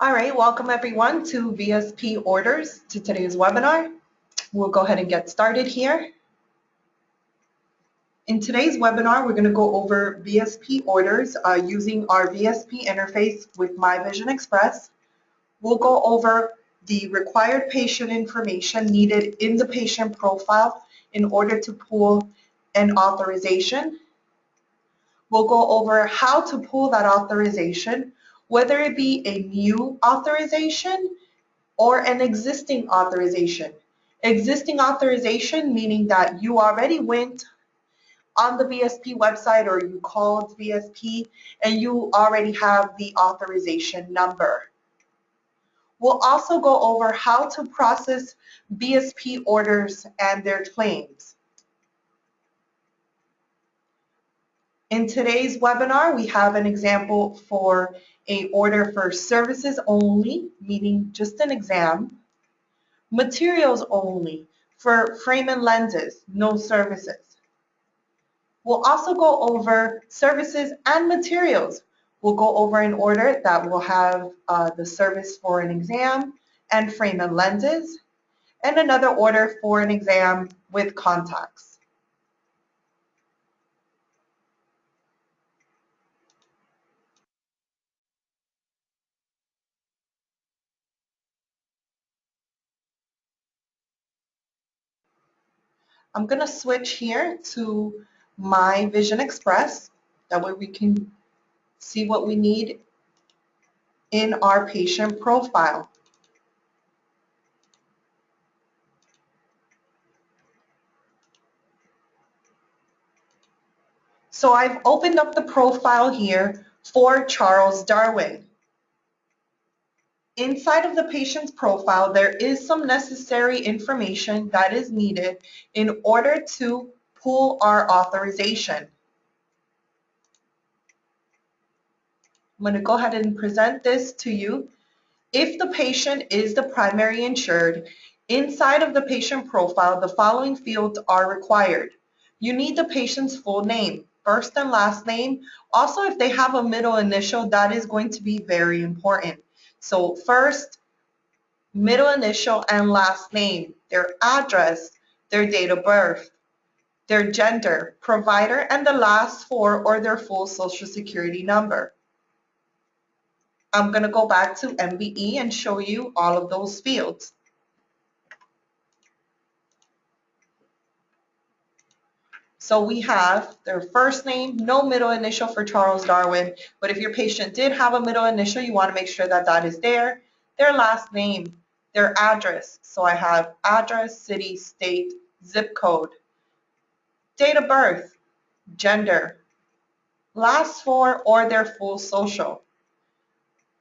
All right, welcome everyone to VSP orders to today's webinar. We'll go ahead and get started here. In today's webinar, we're going to go over VSP orders using our VSP interface with My Vision Express. We'll go over the required patient information needed in the patient profile in order to pull an authorization. We'll go over how to pull that authorization, whether it be a new authorization or an existing authorization. Existing authorization meaning that you already went on the VSP website or you called VSP and you already have the authorization number. We'll also go over how to process VSP orders and their claims. In today's webinar, we have an example for an order for services only, meaning just an exam. Materials only for frame and lenses, no services. We'll also go over services and materials. We'll go over an order that will have the service for an exam and frame and lenses, and another order for an exam with contacts. I'm going to switch here to My Vision Express. That way we can see what we need in our patient profile. So I've opened up the profile here for Charles Darwin. Inside of the patient's profile, there is some necessary information that is needed in order to pull our authorization. I'm going to go ahead and present this to you. If the patient is the primary insured, inside of the patient profile, the following fields are required. You need the patient's full name, first and last name. Also, if they have a middle initial, that is going to be very important. So first, middle initial and last name, their address, their date of birth, their gender, provider, and the last four or their full social security number. I'm going to go back to MBE and show you all of those fields. So we have their first name, no middle initial for Charles Darwin, but if your patient did have a middle initial, you want to make sure that that is there. Their last name, their address. So I have address, city, state, zip code, date of birth, gender, last four or their full social.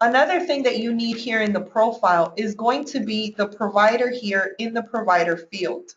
Another thing that you need here in the profile is going to be the provider here in the provider field.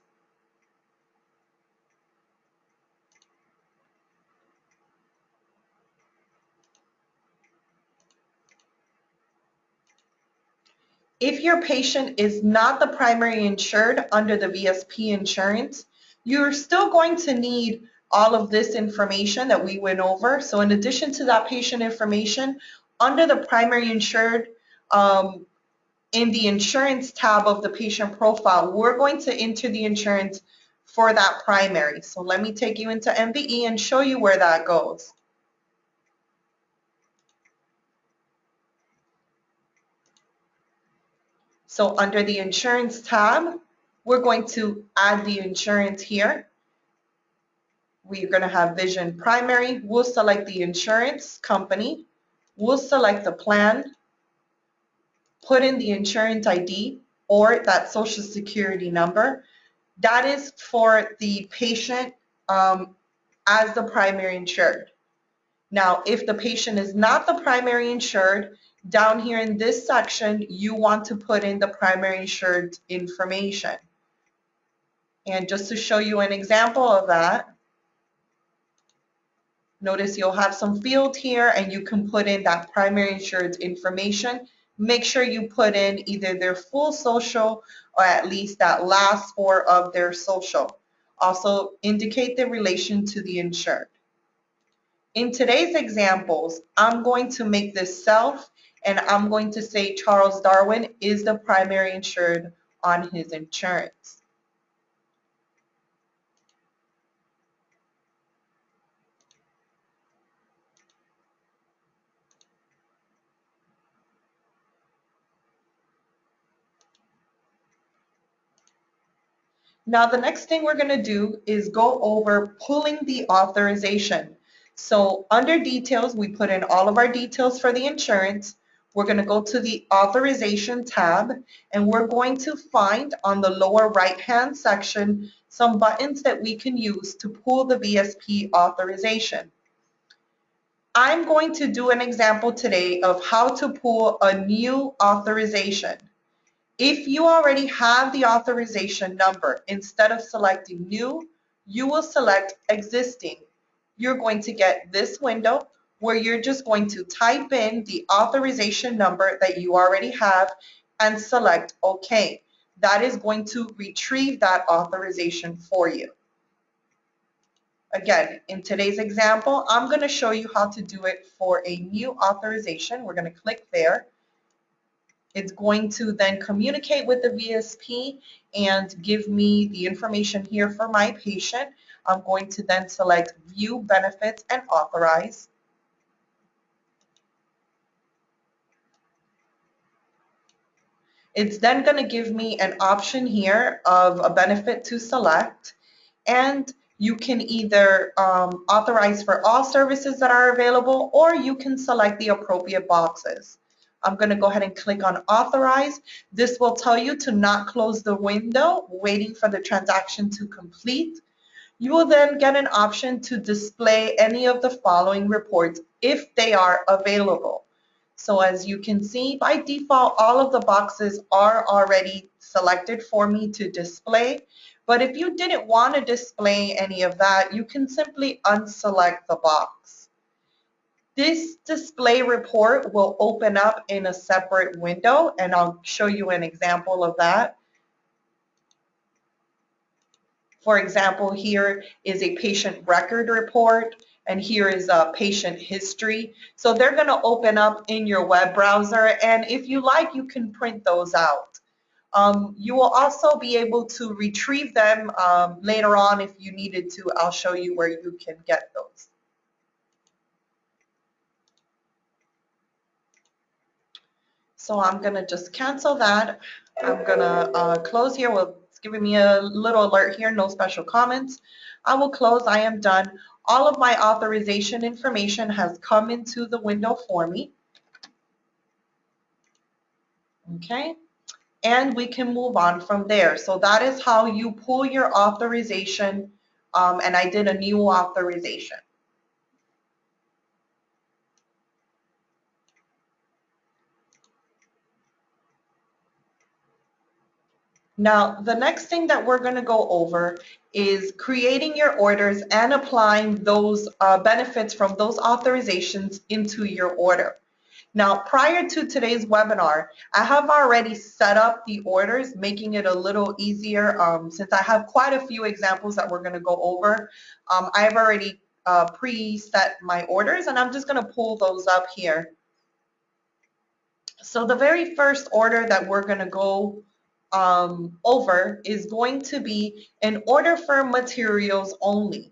If your patient is not the primary insured under the VSP insurance, you're still going to need all of this information that we went over. So in addition to that patient information, under the primary insured, in the insurance tab of the patient profile, we're going to enter the insurance for that primary. So let me take you into MBE and show you where that goes. So under the insurance tab, we're going to add the insurance here. We're going to have vision primary. We'll select the insurance company. We'll select the plan, put in the insurance ID or that social security number. That is for the patient as the primary insured. Now, if the patient is not the primary insured, down here in this section, you want to put in the primary insured information. And just to show you an example of that, notice you'll have some field here and you can put in that primary insured information. Make sure you put in either their full social or at least that last four of their social. Also indicate the relation to the insured. In today's examples, I'm going to make this self, and I'm going to say Charles Darwin is the primary insured on his insurance. Now the next thing we're going to do is go over pulling the authorization. So under details, we put in all of our details for the insurance. We're going to go to the authorization tab, and we're going to find on the lower right hand section some buttons that we can use to pull the VSP authorization. I'm going to do an example today of how to pull a new authorization. If you already have the authorization number, instead of selecting new, you will select existing. You're going to get this window where you're just going to type in the authorization number that you already have and select OK. That is going to retrieve that authorization for you. Again, in today's example, I'm going to show you how to do it for a new authorization. We're going to click there. It's going to then communicate with the VSP and give me the information here for my patient. I'm going to then select View Benefits and Authorize. It's then going to give me an option here of a benefit to select, and you can either authorize for all services that are available, or you can select the appropriate boxes. I'm going to go ahead and click on Authorize. This will tell you to not close the window, waiting for the transaction to complete. You will then get an option to display any of the following reports if they are available. So as you can see, by default, all of the boxes are already selected for me to display. But if you didn't want to display any of that, you can simply unselect the box. This display report will open up in a separate window, and I'll show you an example of that. For example, here is a patient record report, and here is a patient history. So they're going to open up in your web browser, and if you like, you can print those out. You will also be able to retrieve them later on if you needed to. I'll show you where you can get those. So I'm going to just cancel that. I'm going to close here. Well, it's giving me a little alert here, no special comments. I will close. I am done. All of my authorization information has come into the window for me. Okay, and we can move on from there. So that is how you pull your authorization, and I did a new authorization. Now, the next thing that we're going to go over is creating your orders and applying those benefits from those authorizations into your order. Now, prior to today's webinar, I have already set up the orders, making it a little easier. Since I have quite a few examples that we're going to go over, I've already preset my orders, and I'm just going to pull those up here. So the very first order that we're going to go over is going to be an order for materials only.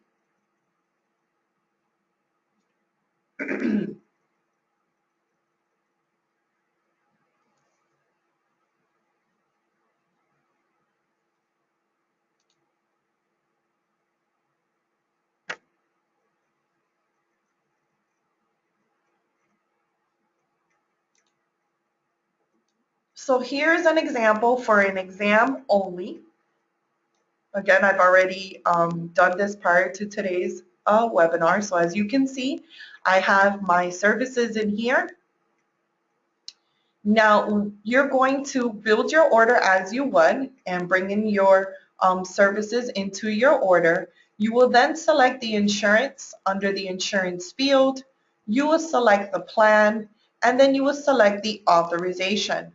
So here's an example for an exam only. Again, I've already done this prior to today's webinar. So as you can see, I have my services in here. Now, you're going to build your order as you would and bring in your services into your order. You will then select the insurance under the insurance field. You will select the plan, and then you will select the authorization.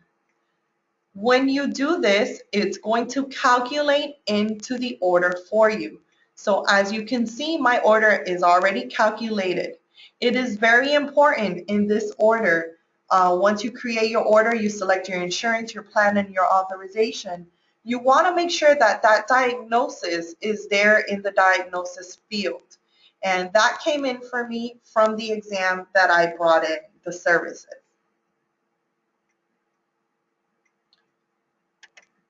When you do this, it's going to calculate into the order for you. So as you can see, my order is already calculated. It is very important in this order. Once you create your order, you select your insurance, your plan, and your authorization. You want to make sure that that diagnosis is there in the diagnosis field. And that came in for me from the exam that I brought in, the services.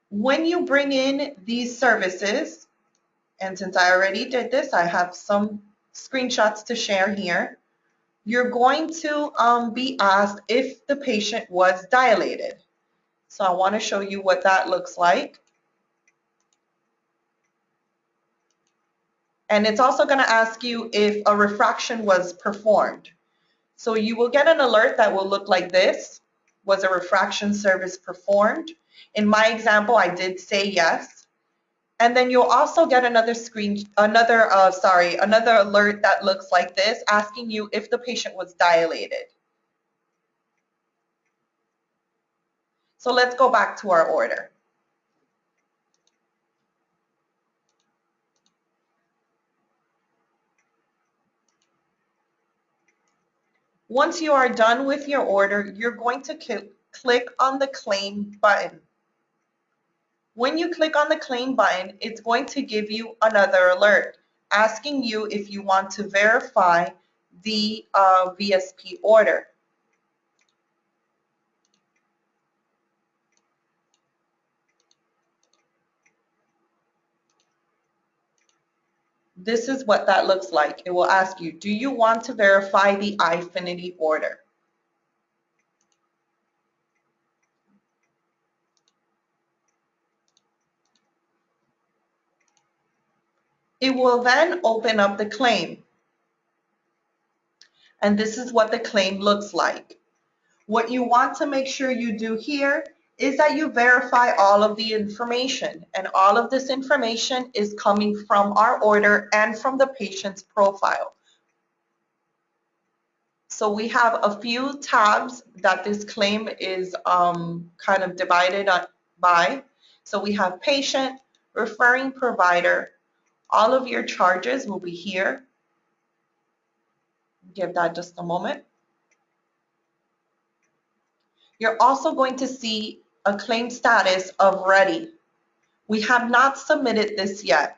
When you bring in these services, and since I already did this, I have some screenshots to share here. You're going to be asked if the patient was dilated. So I want to show you what that looks like. And it's also going to ask you if a refraction was performed. So you will get an alert that will look like this. Was a refraction service performed? In my example, I did say yes. And then you'll also get another another alert that looks like this, asking you if the patient was dilated. So let's go back to our order. Once you are done with your order, you're going to click on the claim button. When you click on the claim button, it's going to give you another alert asking you if you want to verify the VSP order. This is what that looks like. It will ask you, do you want to verify the iFinity order? It will then open up the claim. And this is what the claim looks like. What you want to make sure you do here is that you verify all of the information. And all of this information is coming from our order and from the patient's profile. So we have a few tabs that this claim is kind of divided by. So we have patient, referring provider. All of your charges will be here. Give that just a moment. You're also going to see a claim status of ready. We have not submitted this yet.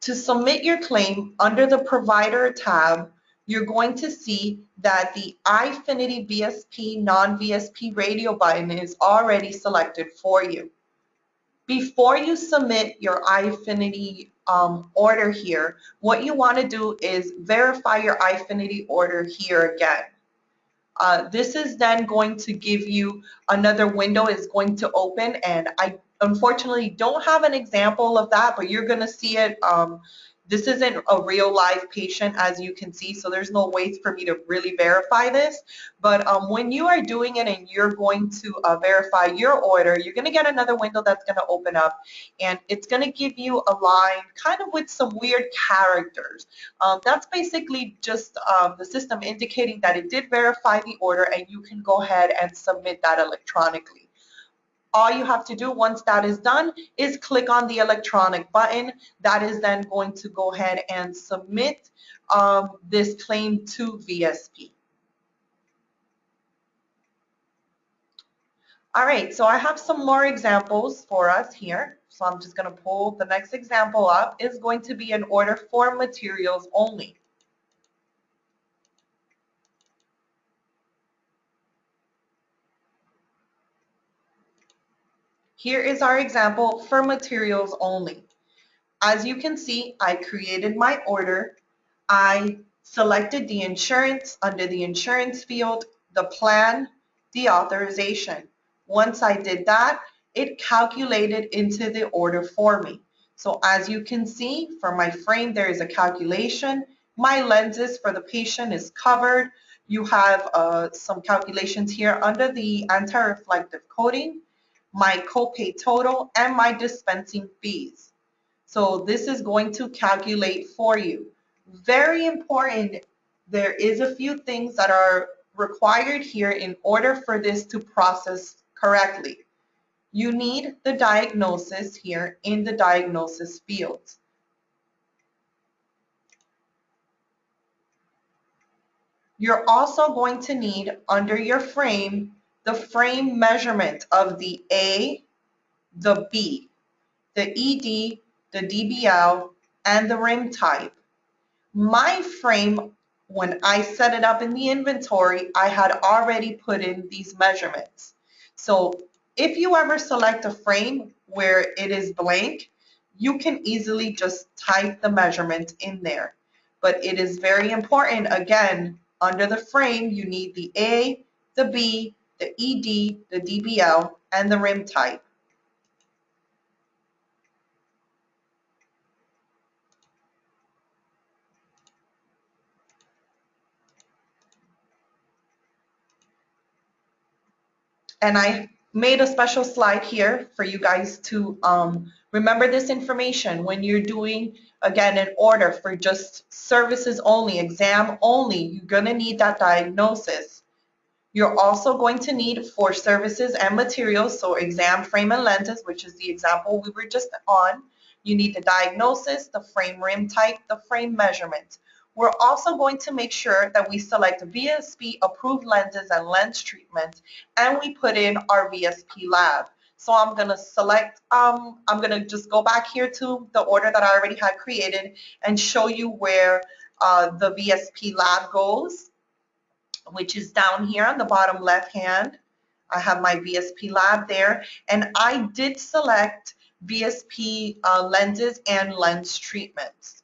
To submit your claim under the provider tab, you're going to see that the iFinity VSP non-VSP radio button is already selected for you. Before you submit your iFinity order here, what you want to do is verify your iFinity order here again. This is then going to give you another window is going to open, and I unfortunately don't have an example of that, but you're going to see it. This isn't a real live patient, as you can see, so there's no way for me to really verify this. But when you are doing it and you're going to verify your order, you're going to get another window that's going to open up, and it's going to give you a line kind of with some weird characters. That's basically just the system indicating that it did verify the order, and you can go ahead and submit that electronically. All you have to do once that is done is click on the electronic button. That is then going to go ahead and submit this claim to VSP. All right, so I have some more examples for us here. So I'm just going to pull the next example up. Is going to be an order for materials only. Here is our example for materials only. As you can see, I created my order. I selected the insurance under the insurance field, the plan, the authorization. Once I did that, it calculated into the order for me. So as you can see, for my frame, there is a calculation. My lenses for the patient is covered. You have some calculations here under the anti-reflective coating, my copay total, and my dispensing fees. So this is going to calculate for you. Very important, there is a few things that are required here in order for this to process correctly. You need the diagnosis here in the diagnosis field. You're also going to need under your frame the frame measurement of the A, the B, the ED, the DBL, and the rim type. My frame, when I set it up in the inventory, I had already put in these measurements. So if you ever select a frame where it is blank, you can easily just type the measurement in there. But it is very important, again, under the frame, you need the A, the B, the ED, the DBL, and the rim type. And I made a special slide here for you guys to remember this information when you're doing, again, an order for just services only, exam only. You're going to need that diagnosis. You're also going to need for services and materials, so exam frame and lenses, which is the example we were just on. You need the diagnosis, the frame rim type, the frame measurement. We're also going to make sure that we select VSP approved lenses and lens treatment, and we put in our VSP lab. So I'm going to select, I'm going to just go back here to the order that I already had created and show you where the VSP lab goes, which is down here on the bottom left hand. I have my VSP lab there, and I did select VSP lenses and lens treatments.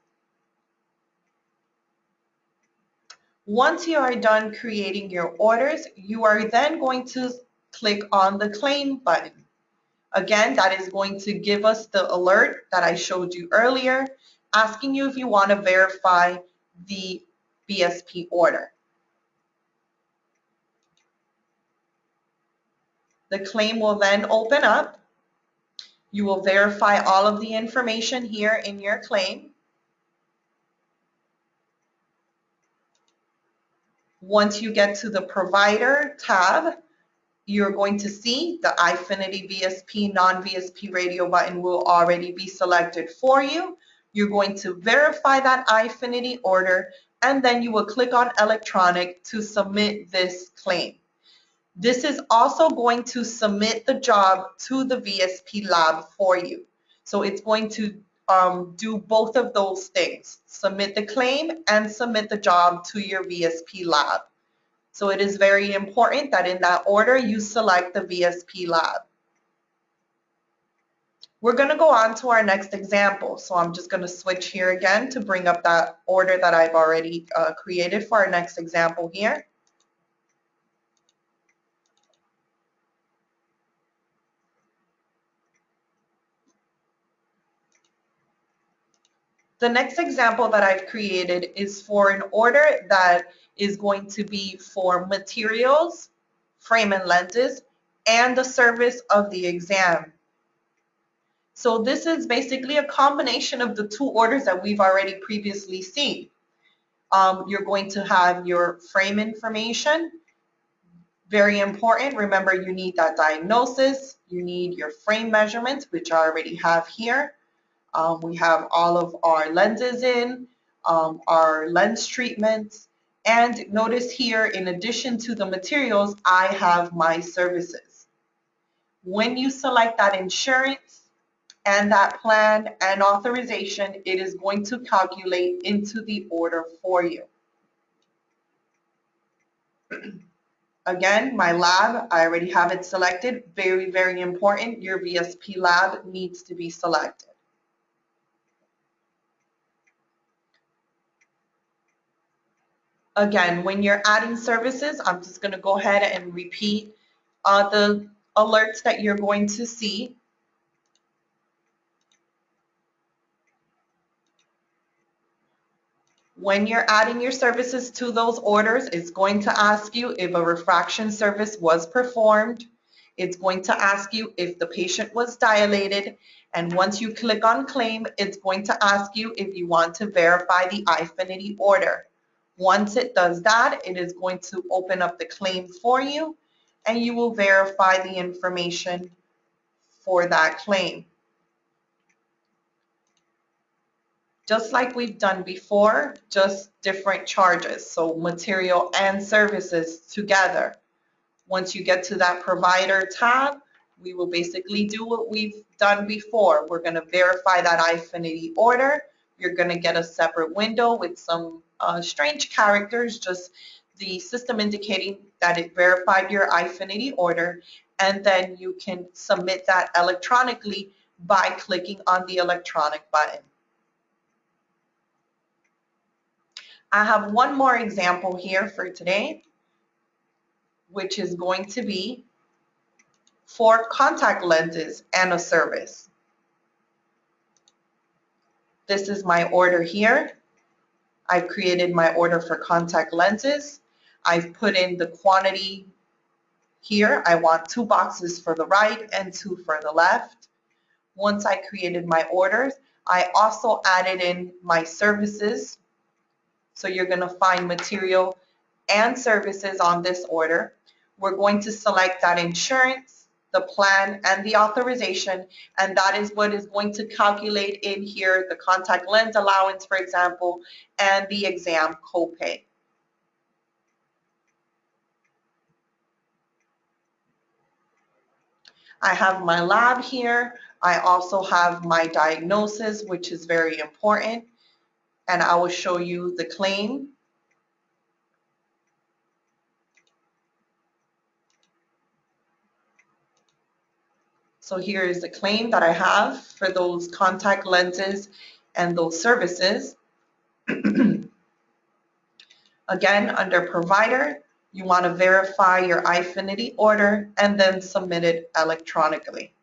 Once you are done creating your orders, you are then going to click on the claim button. Again, that is going to give us the alert that I showed you earlier, asking you if you want to verify the VSP order. The claim will then open up. You will verify all of the information here in your claim. Once you get to the provider tab, you're going to see the iFinity VSP non-VSP radio button will already be selected for you. You're going to verify that iFinity order, and then you will click on electronic to submit this claim. This is also going to submit the job to the VSP lab for you. So it's going to do both of those things, submit the claim and submit the job to your VSP lab. So it is very important that in that order you select the VSP lab. We're going to go on to our next example. So I'm just going to switch here again to bring up that order that I've already created for our next example here. The next example that I've created is for an order that is going to be for materials, frame and lenses, and the service of the exam. So this is basically a combination of the two orders that we've already previously seen. You're going to have your frame information, very important. Remember, you need that diagnosis, you need your frame measurements, which I already have here. We have all of our lenses in, our lens treatments, and notice here, in addition to the materials, I have my services. When you select that insurance and that plan and authorization, it is going to calculate into the order for you. Again, my lab, I already have it selected. Very, very important. Your VSP lab needs to be selected. Again, when you're adding services, I'm just going to go ahead and repeat the alerts that you're going to see. When you're adding your services to those orders, it's going to ask you if a refraction service was performed. It's going to ask you if the patient was dilated. And once you click on claim, it's going to ask you if you want to verify the iFinity order. Once it does that, it is going to open up the claim for you, and you will verify the information for that claim. Just like we've done before, just different charges. So material and services together. Once you get to that provider tab, we will basically do what we've done before. We're going to verify that iFinity order. You're going to get a separate window with some strange characters, just the system indicating that it verified your iFinity order, and then you can submit that electronically by clicking on the electronic button. I have one more example here for today, which is going to be for contact lenses and a service. This is my order here. I've created my order for contact lenses. I've put in the quantity here. I want 2 boxes for the right and 2 for the left. Once I created my orders, I also added in my services. So you're going to find material and services on this order. We're going to select that insurance, the plan, and the authorization, and that is what is going to calculate in here the contact lens allowance, for example, and the exam copay. I have my lab here. I also have my diagnosis, which is very important, and I will show you the claim. So here is the claim that I have for those contact lenses and those services. Again, under provider, you want to verify your iFinity order and then submit it electronically.